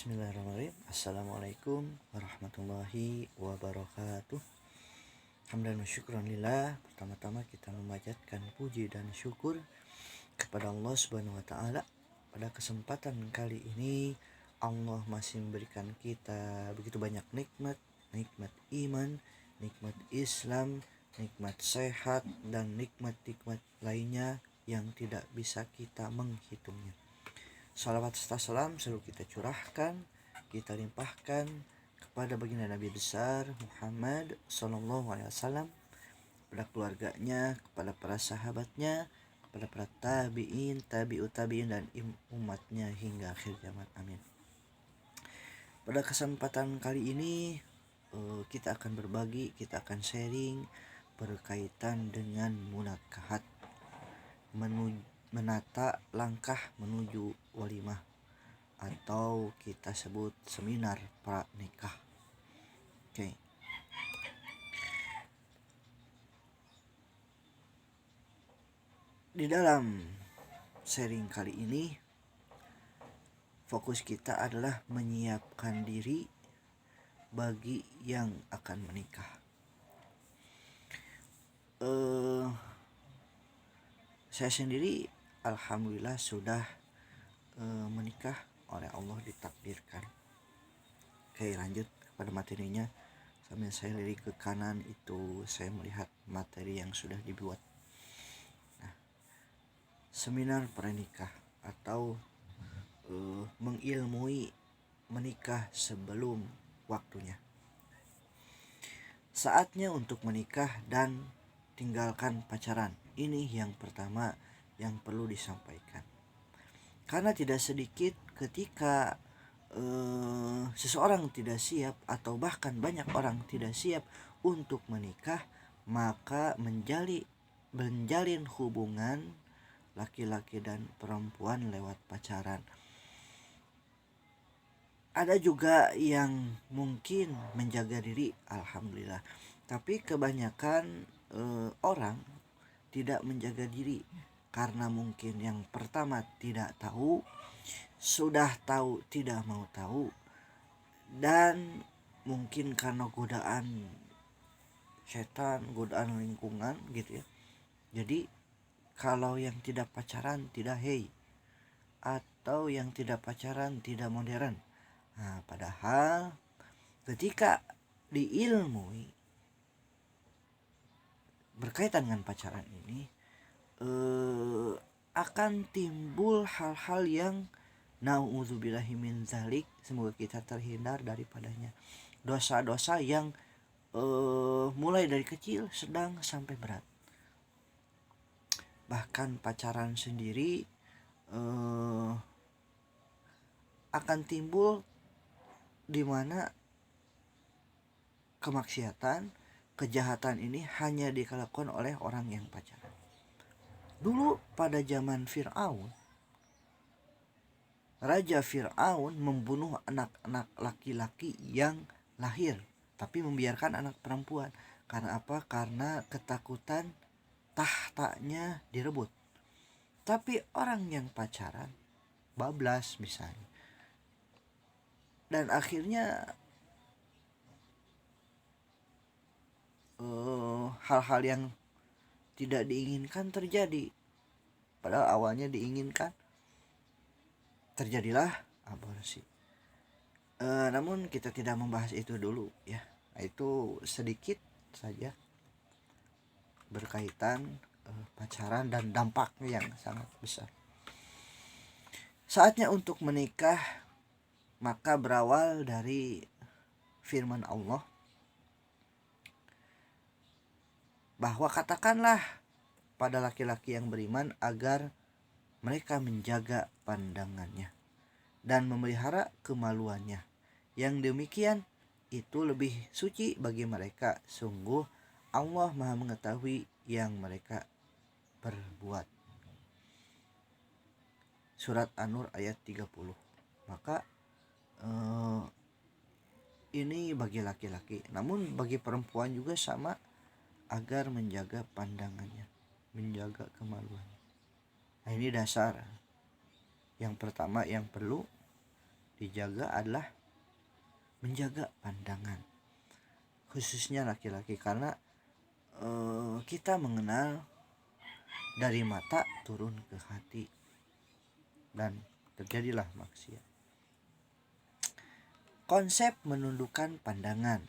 Bismillahirrahmanirrahim. Assalamualaikum warahmatullahi wabarakatuh. Hamdan wa syukran lillah. Pertama-tama kita memanjatkan puji dan syukur kepada Allah Subhanahu wa taala. Pada kesempatan kali ini Allah masih memberikan kita begitu banyak nikmat, nikmat iman, nikmat Islam, nikmat sehat, dan nikmat-nikmat lainnya yang tidak bisa kita menghitungnya. Salawat serta salam selalu kita curahkan, kita limpahkan kepada baginda Nabi besar Muhammad SAW, kepada keluarganya, kepada para sahabatnya, kepada para tabi'in, tabi'ut tabi'in, dan umatnya hingga akhir zaman. Amin. Pada kesempatan kali ini kita akan berbagi, kita akan sharing berkaitan dengan munakahat, menata langkah menuju walimah, atau kita sebut seminar pranikah. Oke. Di dalam sharing kali ini fokus kita adalah menyiapkan diri bagi yang akan menikah. Saya sendiri alhamdulillah sudah menikah, oleh Allah ditakdirkan. Oke, lanjut kepada materinya. Sambil saya lirik ke kanan itu saya melihat materi yang sudah dibuat. Nah, seminar pranikah atau mengilmui menikah sebelum waktunya. Saatnya untuk menikah dan tinggalkan pacaran. Ini yang pertama yang perlu disampaikan. Karena tidak sedikit ketika seseorang tidak siap, atau bahkan banyak orang tidak siap untuk menikah, maka menjalin hubungan laki-laki dan perempuan lewat pacaran. Ada juga yang mungkin menjaga diri, alhamdulillah. Tapi kebanyakan orang tidak menjaga diri karena mungkin yang pertama tidak tahu, sudah tahu tidak mau tahu, dan mungkin karena godaan setan, godaan lingkungan gitu ya. Jadi kalau yang tidak pacaran tidak atau yang tidak pacaran tidak modern. Nah, padahal ketika diilmui berkaitan dengan pacaran ini akan timbul hal-hal yang na'udzubillahi min dzalik, semoga kita terhindar daripadanya. Dosa-dosa yang mulai dari kecil, sedang, sampai berat. Bahkan pacaran sendiri akan timbul di mana kemaksiatan, kejahatan ini hanya dilakukan oleh orang yang pacaran. Dulu pada zaman Fir'aun, Raja Fir'aun membunuh anak-anak laki-laki yang lahir, tapi membiarkan anak perempuan. Karena apa? Karena ketakutan tahtanya direbut. Tapi orang yang pacaran bablas misalnya, dan akhirnya hal-hal yang tidak diinginkan terjadi. Padahal awalnya diinginkan. Terjadilah aborsi. Namun kita tidak membahas itu dulu ya. Itu sedikit saja berkaitan pacaran dan dampaknya yang sangat besar. Saatnya untuk menikah maka berawal dari firman Allah, bahwa katakanlah pada laki-laki yang beriman agar mereka menjaga pandangannya dan memelihara kemaluannya. Yang demikian itu lebih suci bagi mereka. Sungguh Allah Maha mengetahui yang mereka perbuat. Surat An-Nur ayat 30. Maka ini bagi laki-laki. Namun bagi perempuan juga sama, agar menjaga pandangannya, menjaga kemaluannya. Nah, ini dasar yang pertama yang perlu dijaga adalah menjaga pandangan, khususnya laki-laki, karena kita mengenal dari mata turun ke hati dan terjadilah maksiat. Konsep menundukkan pandangan.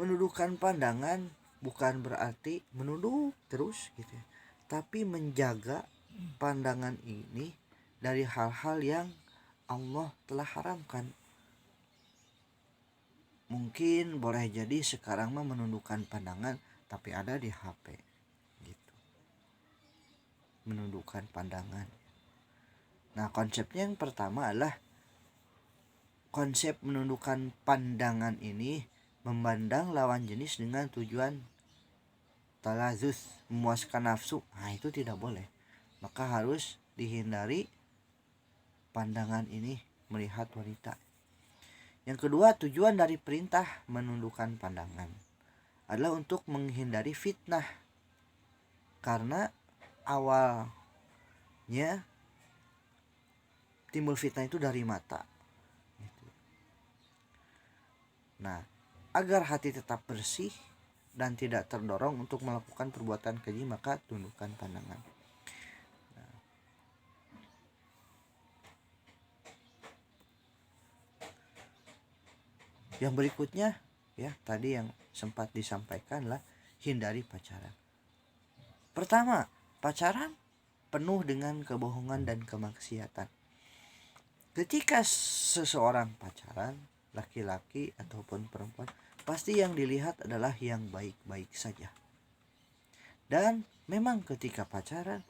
Menundukkan pandangan bukan berarti menunduk terus gitu ya, tapi menjaga pandangan ini dari hal-hal yang Allah telah haramkan. Mungkin boleh jadi sekarang mah menundukkan pandangan tapi ada di HP gitu. Menundukkan pandangan. Nah, konsepnya yang pertama adalah konsep menundukkan pandangan ini memandang lawan jenis dengan tujuan talazus, memuaskan nafsu. Nah, itu tidak boleh. Maka harus dihindari pandangan ini melihat wanita. Yang kedua, tujuan dari perintah menundukkan pandangan adalah untuk menghindari fitnah. Karena awalnya timbul fitnah itu dari mata. Nah, agar hati tetap bersih dan tidak terdorong untuk melakukan perbuatan keji, maka tundukkan pandangan. Nah, yang berikutnya ya, tadi yang sempat disampaikan lah, hindari pacaran. Pertama, pacaran penuh dengan kebohongan dan kemaksiatan. Ketika seseorang pacaran, laki-laki ataupun perempuan, pasti yang dilihat adalah yang baik-baik saja. Dan memang ketika pacaran,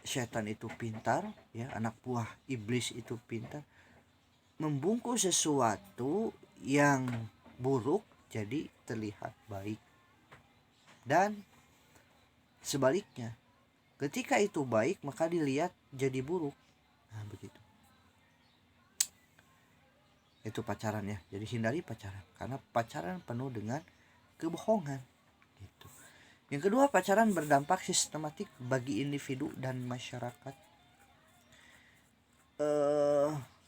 setan itu pintar ya, anak buah iblis itu pintar membungkus sesuatu yang buruk jadi terlihat baik. Dan sebaliknya, ketika itu baik maka dilihat jadi buruk. Nah, begitu. Itu pacaran ya. Jadi hindari pacaran karena pacaran penuh dengan kebohongan gitu. Yang kedua, pacaran berdampak sistematik bagi individu dan masyarakat.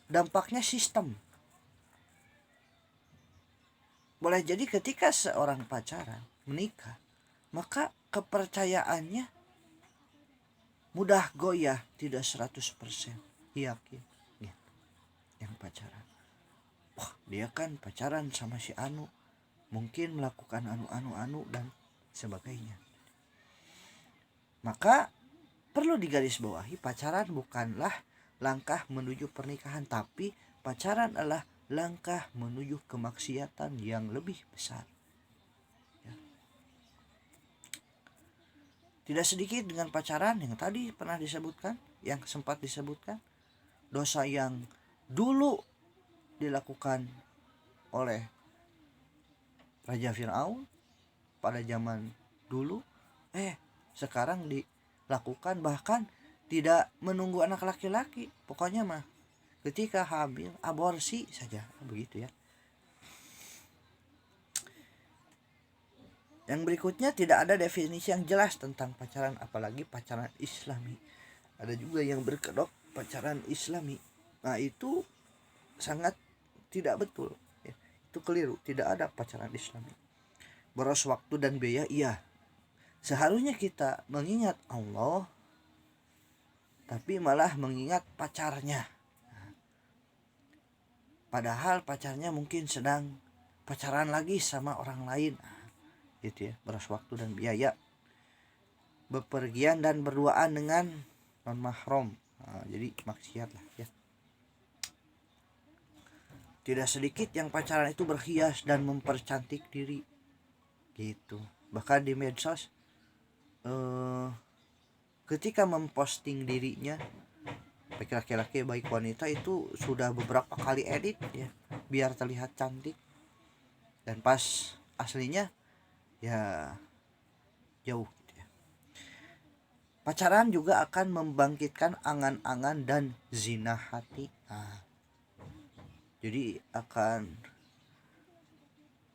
Dampaknya sistem. Boleh jadi ketika seorang pacaran menikah, maka kepercayaannya mudah goyah, tidak 100% yakin gitu. Yang pacaran, wah dia kan pacaran sama si Anu, mungkin melakukan anu dan sebagainya. Maka perlu digarisbawahi, pacaran bukanlah langkah menuju pernikahan, tapi pacaran adalah langkah menuju kemaksiatan yang lebih besar ya. Tidak sedikit dengan pacaran yang tadi pernah disebutkan, yang sempat disebutkan, dosa yang dulu dilakukan oleh Raja Fir'aun pada zaman dulu, sekarang dilakukan, bahkan tidak menunggu anak laki-laki, pokoknya mah ketika hamil aborsi saja, begitu ya. Yang berikutnya, tidak ada definisi yang jelas tentang pacaran, apalagi pacaran Islami. Ada juga yang berkedok pacaran Islami. Nah, itu sangat tidak betul ya. Itu keliru, tidak ada pacaran Islami. Boros waktu dan biaya, iya. Seharusnya kita mengingat Allah, tapi malah mengingat pacarnya. Padahal pacarnya mungkin sedang pacaran lagi sama orang lain. Gitu ya, boros waktu dan biaya. Bepergian dan berduaan dengan non mahram. Jadi maksiat lah ya. Tidak sedikit yang pacaran itu berhias dan mempercantik diri gitu. Bahkan di medsos ketika memposting dirinya, baik laki-laki baik wanita, itu sudah beberapa kali edit ya biar terlihat cantik, dan pas aslinya ya jauh gitu ya. Pacaran juga akan membangkitkan angan-angan dan zina hati. Jadi akan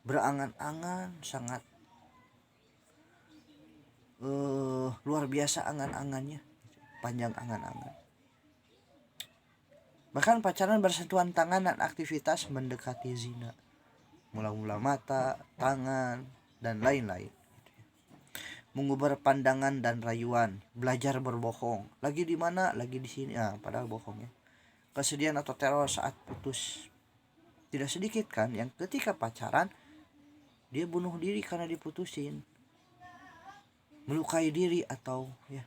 berangan-angan, sangat luar biasa angan-angannya, panjang angan-angan. Bahkan pacaran bersentuhan tangan dan aktivitas mendekati zina, mula-mula mata, tangan, dan lain-lain. Mengubah pandangan dan rayuan, belajar berbohong. Lagi di mana? Lagi di sini. Padahal bohongnya. Kesedihan atau teror saat putus. Tidak sedikit kan yang ketika pacaran dia bunuh diri karena diputusin, melukai diri atau ya.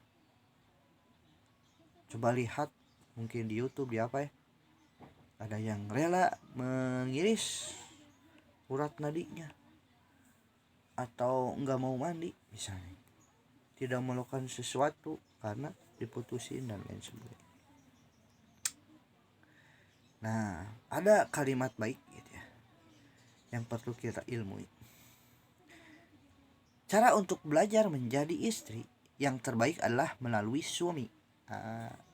Coba lihat mungkin di YouTube di apa ya. Ada yang rela mengiris urat nadinya atau enggak mau mandi misalnya, tidak melakukan sesuatu karena diputusin dan lain sebagainya. Nah, ada kalimat baik gitu ya yang perlu kita ilmui. Cara untuk belajar menjadi istri yang terbaik adalah melalui suami.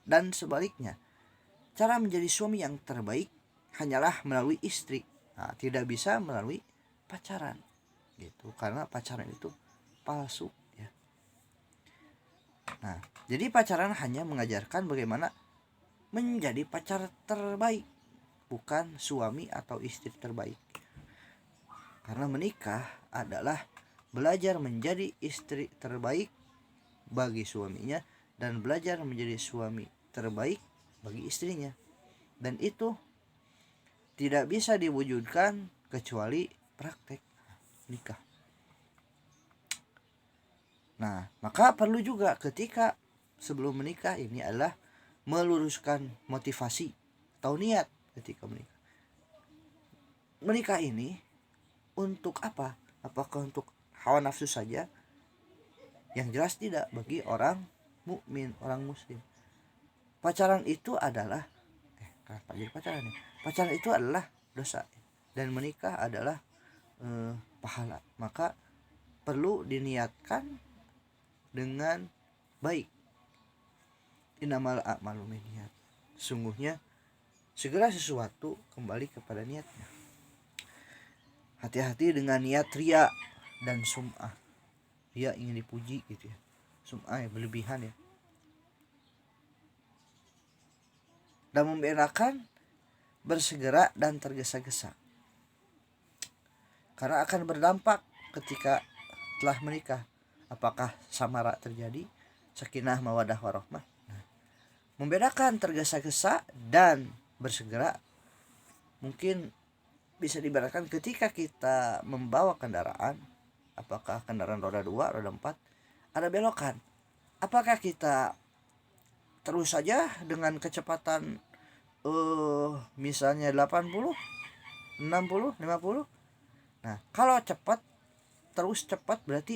Dan sebaliknya, cara menjadi suami yang terbaik hanyalah melalui istri. Tidak bisa melalui pacaran gitu, karena pacaran itu palsu ya. Nah, jadi pacaran hanya mengajarkan bagaimana menjadi pacar terbaik, bukan suami atau istri terbaik. Karena menikah adalah belajar menjadi istri terbaik bagi suaminya dan belajar menjadi suami terbaik bagi istrinya. Dan itu tidak bisa diwujudkan kecuali praktek nikah. Nah, maka perlu juga ketika sebelum menikah ini adalah meluruskan motivasi atau niat ketika menikah. Menikah ini untuk apa? Apakah untuk hawa nafsu saja? Yang jelas tidak, bagi orang mukmin, orang muslim. Pacaran itu adalah kenapa jadi pacaran ya? Pacaran itu adalah dosa dan menikah adalah pahala. Maka perlu diniatkan dengan baik. Innamal a'malu binniyat. Sungguhnya segala sesuatu kembali kepada niatnya. Hati-hati dengan niat ria dan sum'ah. Ria ingin dipuji gitu ya. Sum'ah ya berlebihan ya. Dan membedakan bersegera dan tergesa-gesa. Karena akan berdampak ketika telah menikah. Apakah samara terjadi, sakinah mawadah warahmah. Membedakan tergesa-gesa dan bersegera mungkin bisa dibedakan ketika kita membawa kendaraan. Apakah kendaraan roda 2, roda 4, ada belokan. Apakah kita terus saja dengan kecepatan misalnya 80, 60, 50. Nah, kalau cepat terus cepat berarti